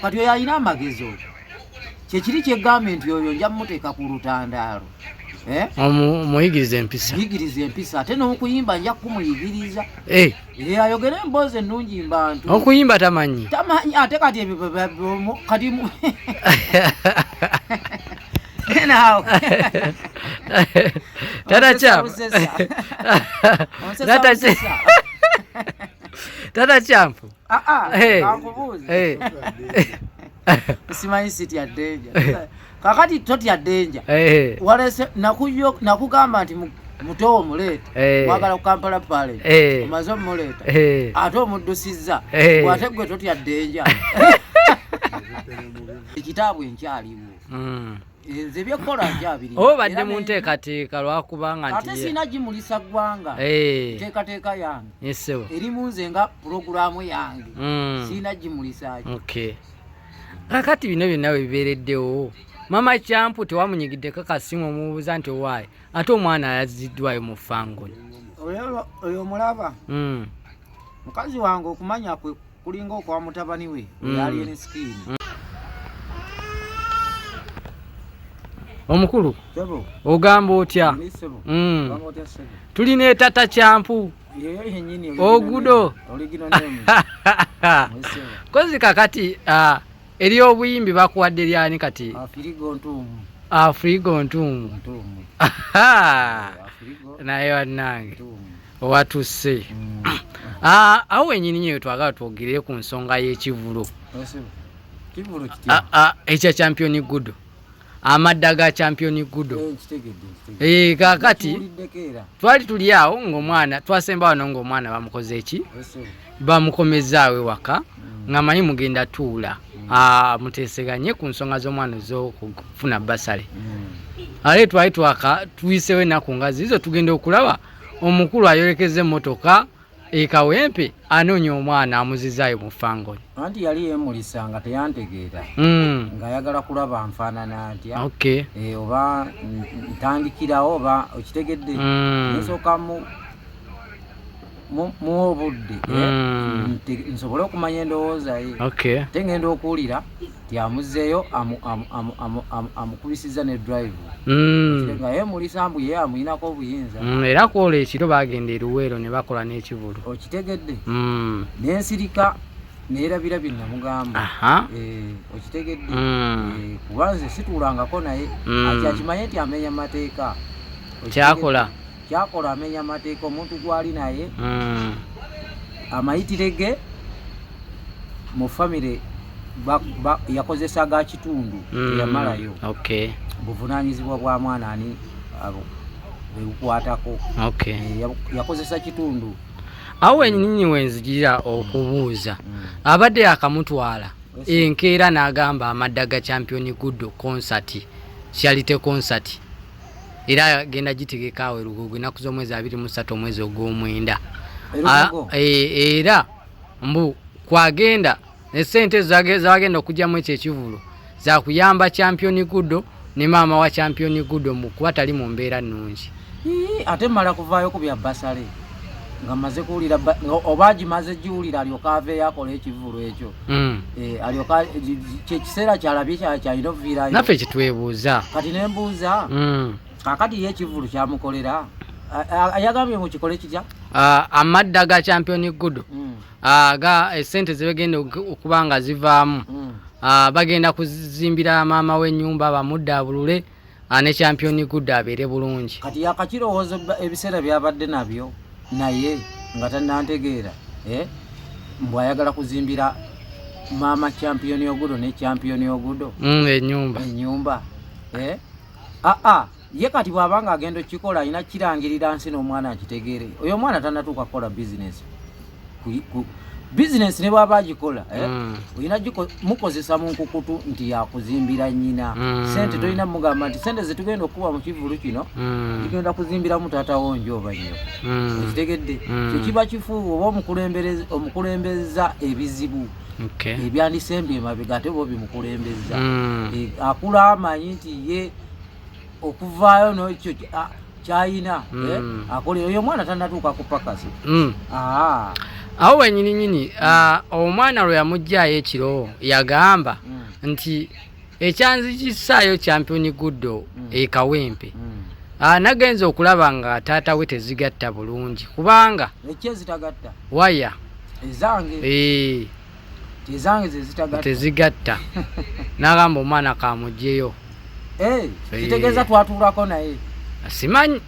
kati oyo alina amagezi oyo kyekiri kyegamba nti oyo nja mmuteeka ku lutandaalo muyigiriza empisa ate n'okuyimba nja kumuyigiriza ayogere emboozi ennungi mbantu okuyimba tamanyi ate kati kati now Taata Champu kankubuuze simanyi siti ya danger kakati totya danger walese nakugamba nti muto omuleeta mwagala ku Kampala Pale omaze omuleeta ate omuddusizza bwate gwe totya danger ekitaabu enkyaliwo nze byekola nkyabiri obadde mu nteekateeka lwakubanga nti ate sina gimulisa ggwanga nteekateeka yange eri munze nga pulogulaamu yange sina gimulisa kakati bino byonna we bibeereddewo mama Champu tewamunyigiddeko akasimu omubuuza nti owaayi ate omwana yaziddwayo mu fangoni oyo omulaba mukazi wange okumanya kwe kulinga okwa mutabani we yali ene skiini omukulu ogamba otya tulina Taata Champu Gudo kozi kakati eri obuyimbi bakuwadde lyani kati Afirigo Ntuumu naye wannange owatusse awo wenyini nyo twagala twogere ku nsonga y'ekivulo ekya champion Gudo amadda ga champion Gudo kakati twali tuli awo ng'omwana twasemba wano ng'omwana bamukoze eki bamukomezaawe waka ng'amanyi mugenda tuula muteeseganye ku nsonga z'omwana z'okufuna basale ale twali tuyisewo ennaku nga zizo tugenda okulaba omukulu ayolekeza emmotoka ekawempe anoonya omwana amuzizaayo mu fangoni anti yali yeemulisa nga teyantegeera ng'ayagala kulaba nfaanana atya oba ntandikirawo oba okitegedde nsooka muwa obudde nsobole okumanya endowooza ye ate ngenda okuwulira ti amuzzeeyo amukubisiza ne drive nga yeemulisa mbu ye amuyinako obuyinza era kwola ekiro bagenda eruweero ne bakola n'ekivulu okitegedde n'ensirika neerabira bye namugamba okitegedde kuba nze situulangako naye akimanye nti amenya mateeka kyakola amenya amateeka omuntu gwali naye amayitire ge mu famire yakozesa ga kitundu yamalayo buvunaanyizibwa bwa mwana ani bebukwatako yakozesa kitundu awo wenyini wenzijira okubuuza abadde akamutwala enkeera n'agamba amadda ga champion Gudo concert charity concert era genda gitegeka awo Lugogo ennaku z'omwezi 23 omwezi ogw'omwenda era mbu kwagenda esente zagenda okujjamu ekyo ekivulo za kuyamba champion Gudo ne maama wa champion Gudo mu kuba tali mu mbeera nnungi ate mmala kuvaayo ku bya basale nga maze kuwulira oba gimaze giwulira alyoka aveeyo akola ekivulo ekyo alyoka kyekiseera kyalabye kyalina okuviirayo naffe kitwebuuza kati nembuuza kakati ye ekivulu kyamukolera ayagambye mukikole kitya amadda ga champion Gudo ga esente zebagenda okuba nga zivaamu bagenda kuzimbira maama w'ennyumba bamuddabulule ne champion Gudo abeere bulungi kati yakakirowooza ebiseera byabadde nabyo naye nga tannantegeera mbw ayagala kuzimbira maama champion Gudo ne champion Gudo ennyumba ye kati bw'abanga agenda okikola alina kirangirira nsi n'omwana akitegeere oyo omwana tannatuuka kukola bizinesi bizinesi ne bw'aba agikola olina mukozesa mu nkukutu nti yakuzimbira nnyina sente tolina mugamba nti sente zetugenda okukuba mu kivulu kino tugenda kuzimbiramu taata wonjo oba nnyo okitegedde kyekiba kifuuwa oba omukulembeza ebizibu ebyandisembye emabega ate bo bimukulembeza akula amanyi nti ye okuvaayo n'ekyo kyayina akolera oyo omwana tannatuuka ku pakasi awo wenyini omwana lwe yamugjayo ekiro yagamba nti ekyanzi kisaayo champion Gudo ekawempe nagenza okulaba nga taata we tezigatta bulungi kubanga ekyezitagatta waya ezange zezitagatta tezigatta nagamba omwana kamugjeyo kitegeeza twatuulako naye simanyi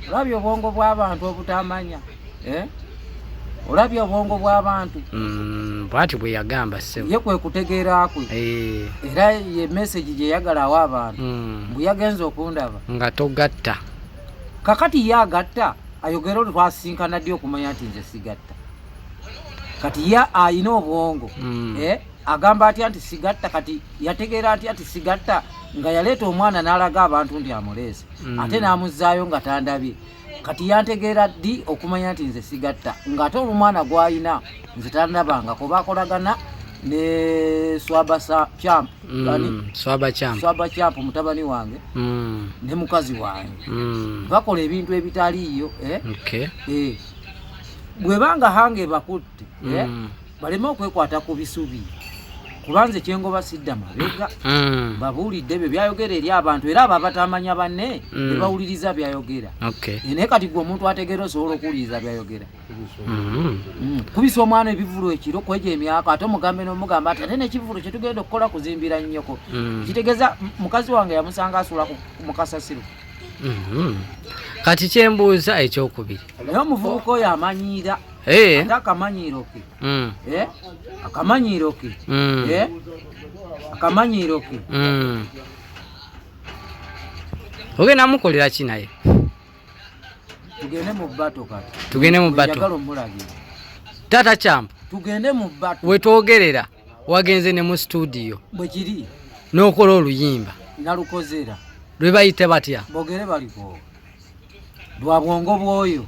olabye obwongo bw'abantu obutamanya olabye obwongo bw'abantu bwati bwe yagamba ssebo ye kwe kutegeera kwe era ye message gye yagalawo abantu bwe yagenza okundaba nga togatta kakati ye agatta ayogera oli twasinkana ddi okumanya nti nze sigatta kati ye ayina obwongo agamba atya nti sigatta kati yategeera atya nti sigatta nga yaleeta omwana n'alaga abantu nti amuleese ate n'amuzzaayo nga tandabye kati yantegeera ddi okumanya nti nze sigatta ng'ate omwana gw'ayina nze tandabangako bakolagana ne Swaba Champ mutabani wange ne mukazi wange bakola ebintu ebitaliiyo bwebanga hange bakutte baleme okwekwata ku bisubi kubanze kyengoba sidda mabega babuulidde bye byayogera eri abantu era abo abatamanya banne ne bawuliriza byayogera naye kati gwe omuntu ategeera osobola okuwuliriza byayogera kubisa omwana ebivulo ekiro kweja emyaka ate omugambe n'omugamba ati ate n'ekivulo kye tugenda okukola kuzimbira nnyoko kitegeeza mukazi wange yamusanga asula mu kasasiro kati kyembuuza ekyokubiri naye omuvubuka oyo amanyiira ate akamanyiiro ke akamanyiiro ke ogenda mukolera ki naye tugende mu bbato kati tugende mu bbato Taata Champ tugende mu bbato wetwogerera wagenze ne mu studio bwe kiri n'okola oluyimba nalukozera lwe bayite batya bogere baliko lwa bwongo bwoyo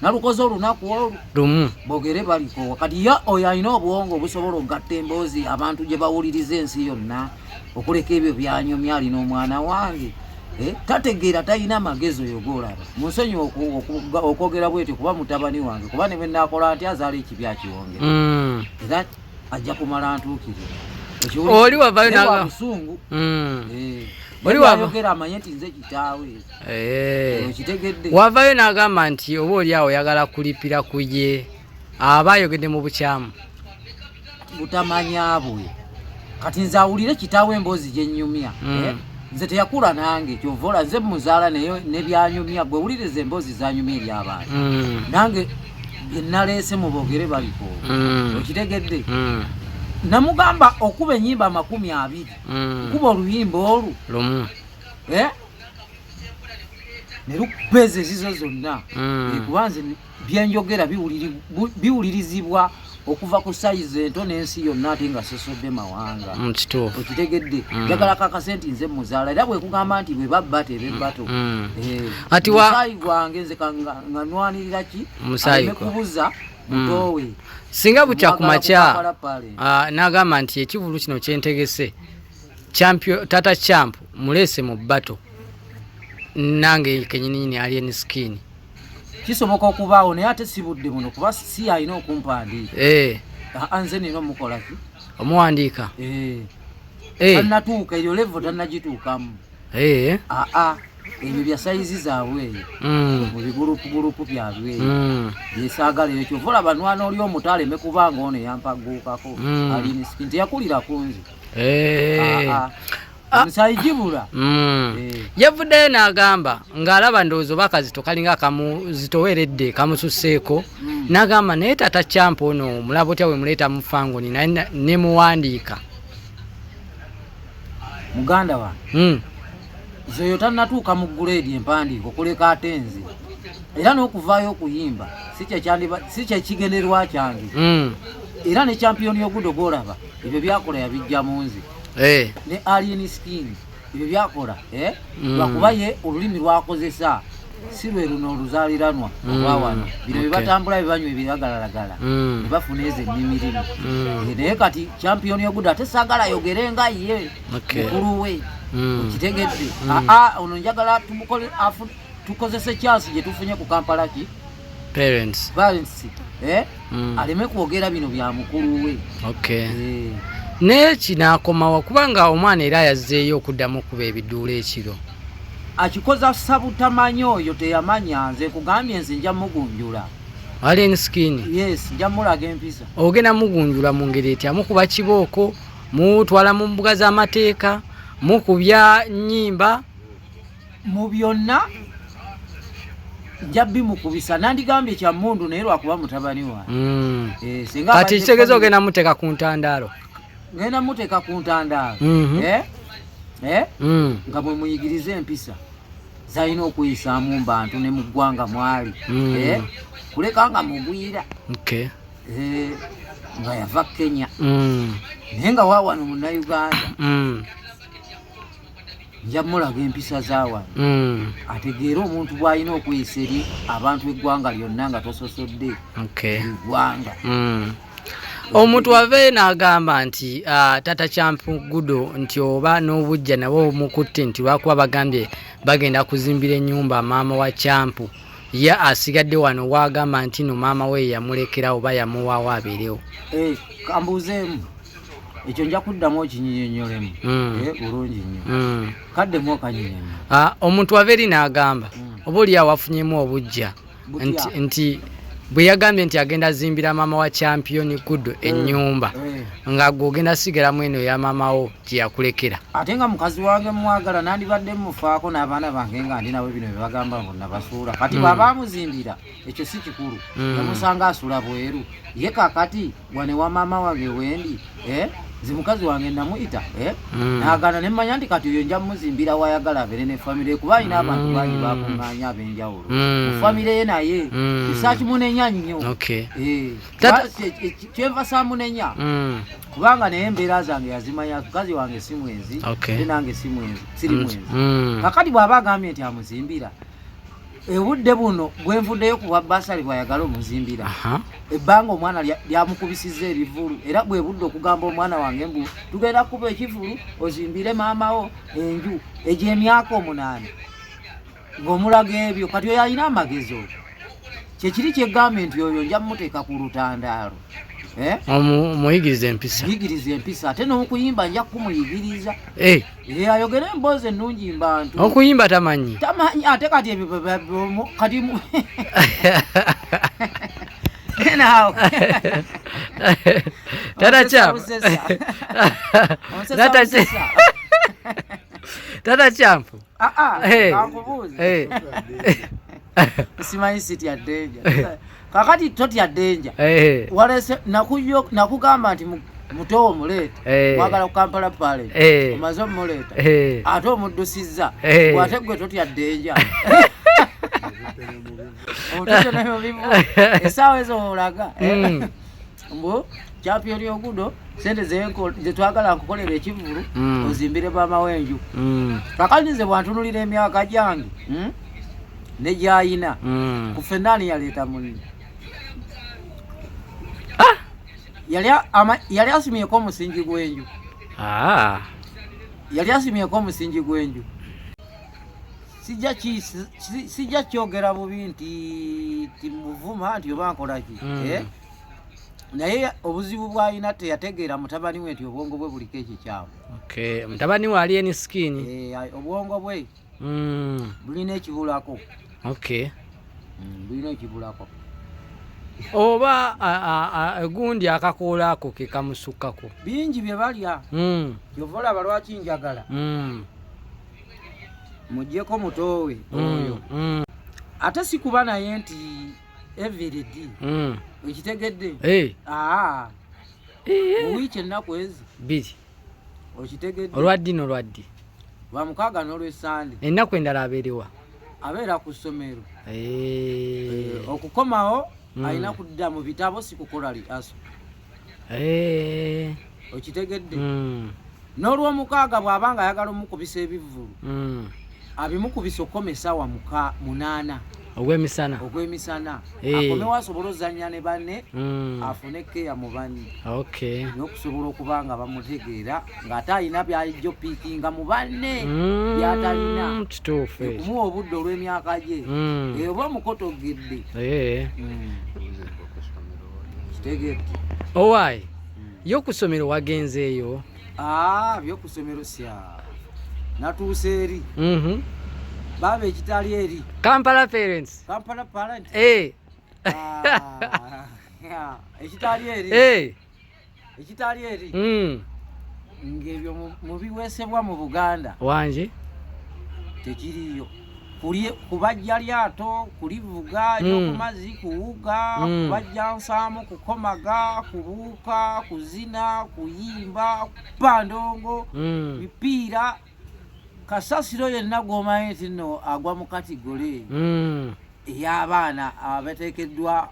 nalukoze olunaku olwo lumu bogere baliko kati ya oyo alina obwongo obusobola okugatta emboozi abantu gye bawuliriza ensi yonna okuleka ebyo byanyomya alina omwana wange tategeera talina magezi oyo golaba munsonyi okwogera bwetyo kuba mutabani wange kuba ne bwenakola nti azaala ekibi akiwongera era ajja kumala ntuukirira oli wavayo busungu ayogera amanye nti nze kitaawe okitegedde wavayo n'agamba nti oba oli awo oyagala kulipira ku ye aba ayogedde mu bukyamu butamanya bwe kati nze awulire kitaawe emboozi gyennyumya nze teyakula nange kyovola nze muzaala nebyanyumya gwe wuliriza emboozi zanyumya eri abantu nange byenaleese mu bogere baliko okitegedde namugamba okuba ennyimba 20 kuba oluyimba olwo lumu ne lukubeza ezizo zonna kubanze byenjogera biwulirizibwa okuva ku sayizi ento n'ensi yonna ate nga sesodde mawanga okitegedde njagala kakasenti nze muzaala era bwekugamba nti bwe babba tebebbato musaayi gwange nze nga nwanirira ki aleme kubuza mutowe singa butya ku makya n'agamba nti ekivulu kino kyentegese Taata Champ muleese mu bbato nange kenyininyini alien skin kisoboka okubaawo naye ate sibudde muno kuba si alina okumpandiika nze nina omukolaki omuwandiika tannatuuka eryo levo tannagituukamu ebyo bya sayizi zaabwe eyo mu bigurupu byabwe eyo byesaagala eyo kyova olaba nwana oli omutaaleme kubanga ono eyampaguukako alini skin teyakulira ku nze musayijibula yavuddeyo n'agamba ng'alaba ndowooza oba akazito kalinga kamuzitoweredde kamususseeko n'agamba naye Taata Champ ono mulaba otya bwe muleeta mu fangoni naye ne muwandiika muganda wange zeyo tannatuuka mu guleedi empandiika okuleka ate nze era n'okuvaayo okuyimba si kyekigenderwa kyange era ne champion Gudo golaba ebyo byakola yabijja mu nze ne alien skin ebyo byakola lwakuba ye olulimi lwakozesa si lwe luno oluzaaliranwa olwawano bino bye batambula bye banywa ebiragalalagala ne bafuna ezo ennimirimu naye kati champion Gudo ate saagala ayogere nga ye mukulu we okitegedde ono njagala tukozese chance gye tufunye ku Kampala ki parents aleme kwogera bino bya mukulu we. Ne kinaakomawa kubanga omwana era yazzeeyo okuddamu kuba ebiduula ekiro. Akikoza sabutamanyi oyo teyamanya nze kugambye nze nja mugunjula. Alien skin. Yes, nja mulaga empisa. Ogenda mugunjula mu ngeri etya? Mukuba kibooko, mutwala mu mbuga z'amateeka, mukubya nnyimba. Mu byonna njabbi mukubisa nandigambye kya mundu naye lwakuba mutabani wa. Kati kitegeeza ogenda muteeka ku ntandaalo. Ngenda muteeka ku ntandaalo. Nga bwe muyigiriza empisa zalina okuyisaamu mbantu ne mu ggwanga mwali. Kuleka nga mugwira. Nga yava Kenya. Naye nga waawano Munnayuganda. Nja mulaga empisa zaawa. Ategeera omuntu bw'alina okuyisa eri abantu eggwanga lyonna nga tososodde eggwanga. Omuntu ave n'agamba nti Taata Kyampu Gudo nti oba n'obujja nabo mukutte nti lwakuba bagambye bagenda kuzimbira ennyumba maama wa Kyampu, ye asigadde wano wagamba nti no maama we yamulekera oba yamuwaawo abeerewo. Kambuuzeemu ekyo nja kuddamu okinyinyonyolemu bulungi nnyo. Kaddemu okanyinyonyola. Omuntu ava eri n'agamba oba oli awafunyemu obujja nti bwe yagambye nti agenda azimbira maama wa Champion Gudo ennyumba nga gwogenda sigalamu eno ya maama wo gye yakulekera. Ate nga mukazi wange mwagala nandibadde mufaako n'abaana bange nga ndi nawe bino bye bagamba bonna basuula. Kati bw'aba amuzimbira ekyo si kikulu. Yamusanga asula bweru. Ye kakati wane wa maama wange wendi nze mukazi wange namuyita n'agaana ne mmanya nti kati oyo nja muzimbira wayagala abeere ne famire kuba alina abantu bangi bakuŋŋaanya ab'enjawulo. Mu famire ye naye kisaakimunenya nnyo. Kyenva saamunenya kubanga naye embeera zange yazimanya. Mukazi wange si mwenzi ate nange siri mwenzi. Kakati bw'aba agambye nti amuzimbira ebudde buno bwe nvuddeyo kuwa basali bwayagala omuzimbira. Ebbanga omwana lyamukubisizza ebivulu era bwe budde okugamba omwana wange mbu tugenda kuba ekivulu ozimbire maama wo enju egy'emyaka 8 ng'omulaga ebyo. Kati oyo alina amagezi oyo kyekiri kyeggambe nti oyo nja muteeka ku lutandaalo. Muyigiriza empisa. Muyigiriza empisa ate n'okuyimba nja kumuyigiriza. Ayogere emboozi ennungi mbantu. Okuyimba tamanyi ate kati ebyo kati now Taata Kyampu. Taata Kyampu. Kankubuuze. Simanyi sitya ddenja. Kakati totya ddenja. Walese nakugamba nti muto omuleeta mwagala ku Kampala Pale omaze omuleeta ate omuddusizza ate gwe totya ddenja. Omutuzo nayo bivu essaawa ezo olaga mbu Champion Gudo sente ze twagala nkukolera ekivulu ozimbire maama w'enju. Kakati nze bwantunulira emyaka gyange ne gyayina ku ffennaani yaleeta munne. Yali asimyeko omusingi gw'enju. Yali asimyeko omusingi gw'enju. Sijja kyogera bubi nti muvuma nti oba nkolaki. Naye obuzibu bw'alina teyategeera mutabani we nti obwongo bwe buliko ekikyamu. Mutabani we ali eni skin. Obwongo bwe bulina ekibulako. Bulina ekibulako. Oba gundi akakoola ako ke kamusukkako. Bingi bye balya. Kyova olaba lwaki njagala. Muggyeko mutowe oyo. Ate si kuba naye nti everyday. Okitegedde? Mu wiiki ennaku ezi 2. Okitegedde? Olwaddi n'olwaddi. Lwa mukaaga n'olw'Essande. Ennaku endala abeerewa? Abeera ku ssomero. Okukomawo alina kudda mu bitabo si kukola liaso. Okitegedde? N'olw'omukaaga bw'abanga ayagala omukubisa ebivvulu abimukubisa okukoma essaawa 8. ogw'emisana akomewo asobola ozannya ne banne afune keya mu banne n'okusobola okuba nga bamutegeera ng'ate alina byajjo piikinga mu banne byatalina okumuwa obudde olw'emyaka gye oba mukotogedde kitegedde owaayi yo ku ssomero wagenzeeyo byokusomero sya natuuse eri baba ekitali eri Kampala parents ekitali eri ng'ebyo mu biweesebwa mu Buganda wanje tekiriyo kubajja lyato kulivuga ku mazzi kuwuga kubajja nsaamu kukomaga kubuuka kuzina kuyimba kupa ndongo mipiira kasasiro yenna gwomanyi nti nno agwa mu katigole ey'abaana abateekeddwa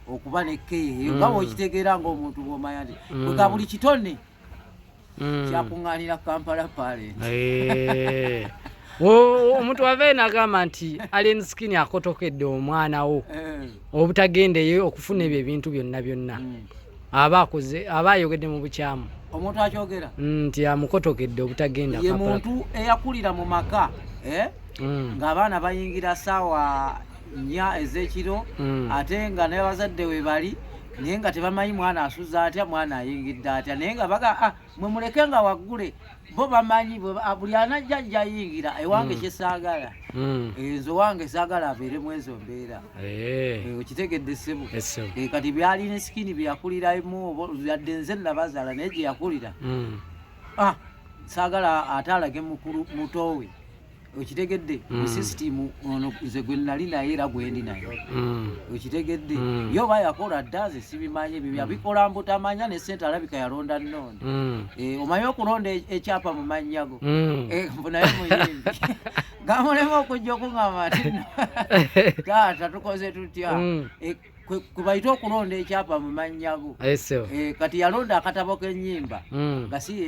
okuba nekkeeyo nga bw'okitegeera ng'omuntu bw'omanya nti kwega buli kitone kyakuŋŋaanira Kampala Parent. Omuntu ave nagamba nti Alien Skin akotokedde omwana wo obutagendeyo okufuna ebyo ebintu byonna aba ayogedde mu bukyamu omuntu akyogera nti amukotokedde obutagenda ye muntu eyakulira mu maka ng'abaana bayingira ssaawa 4 ez'ekiro ate nga naye bazadde we bali naye nga tebamanyi mwana asuza atya mwana ayingidde atya naye nga baga mwe muleke nga waggule bo bamanyi buli anajja ajja ayingira ewange kyesaagala enzo wange saagala abeeremu ezo mbeera okitegedde ssebo kati byalina sikini byeyakuliramu yadde nze nabazaala naye gye yakulira saagala ate alage mukulu mutowe okitegedde mu system ono nze gwe nali naye era gwendi naye okitegedde yo bayakola ddaze sibimanyi ebyo yabikola mbutamanya ne ssente alabika yalonda nnonda omanyi okulonda ekyapa mu mannyago naye muyimbi gamulema okujja okuŋŋamba nti taata tukoze tutya kubayita okulonda ekyapa mu mannyago kati yalonda akatabo k'ennyimba nga si